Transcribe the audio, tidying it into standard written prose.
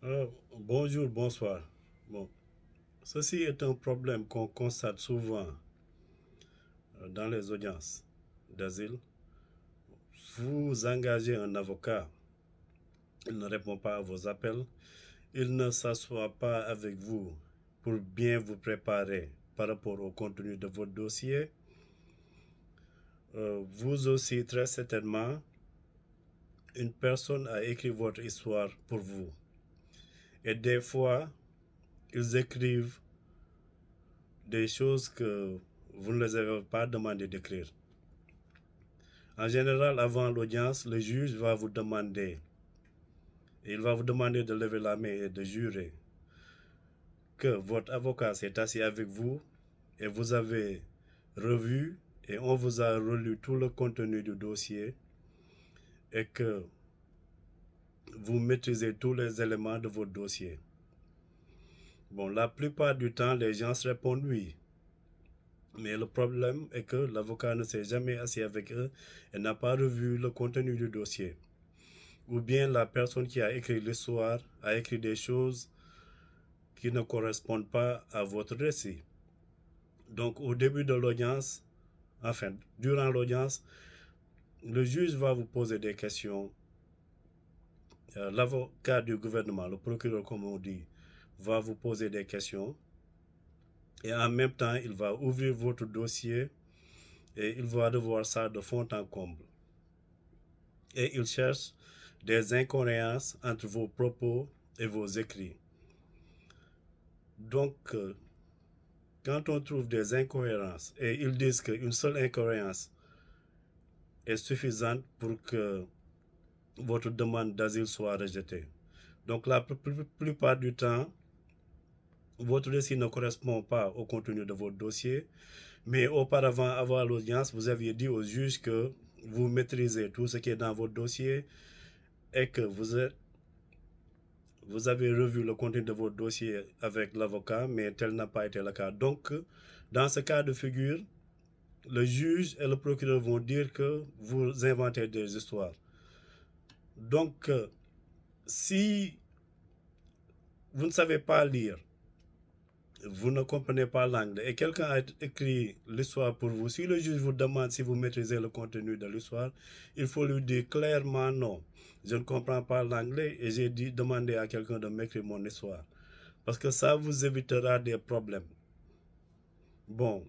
Bonjour, bonsoir. Bon, ceci est un problème qu'on constate souvent dans les audiences d'asile. Vous engagez un avocat, il ne répond pas à vos appels, il ne s'assoit pas avec vous pour bien vous préparer par rapport au contenu de votre dossier. Vous aussi, très certainement, une personne a écrit votre histoire pour vous. Et des fois, ils écrivent des choses que vous ne les avez pas demandé d'écrire. En général, avant l'audience, le juge va vous demander, il va vous demander de lever la main et de jurer que votre avocat s'est assis avec vous et vous avez revu et on vous a relu tout le contenu du dossier et que vous maîtrisez tous les éléments de votre dossier. Bon, la plupart du temps, les gens répondent oui. Mais le problème est que l'avocat ne s'est jamais assis avec eux et n'a pas revu le contenu du dossier. Ou bien la personne qui a écrit l'histoire a écrit des choses qui ne correspondent pas à votre récit. Donc au début de l'audience, enfin durant l'audience, le juge va vous poser des questions. L'avocat du gouvernement, le procureur comme on dit, va vous poser des questions. Et en même temps, il va ouvrir votre dossier et il va revoir ça de fond en comble. Et il cherche des incohérences entre vos propos et vos écrits. Donc, quand on trouve des incohérences et ils disent qu'une seule incohérence est suffisante pour que votre demande d'asile soit rejetée. Donc la plupart du temps, votre récit ne correspond pas au contenu de votre dossier, mais auparavant, avant l'audience, vous aviez dit au juge que vous maîtrisez tout ce qui est dans votre dossier et que vous avez revu le contenu de votre dossier avec l'avocat, mais tel n'a pas été le cas. Donc, dans ce cas de figure, le juge et le procureur vont dire que vous inventez des histoires. Donc, si vous ne savez pas lire, vous ne comprenez pas l'anglais et quelqu'un a écrit l'histoire pour vous, si le juge vous demande si vous maîtrisez le contenu de l'histoire, il faut lui dire clairement non. Je ne comprends pas l'anglais et j'ai demandé à quelqu'un de m'écrire mon histoire. Parce que ça vous évitera des problèmes. Bon,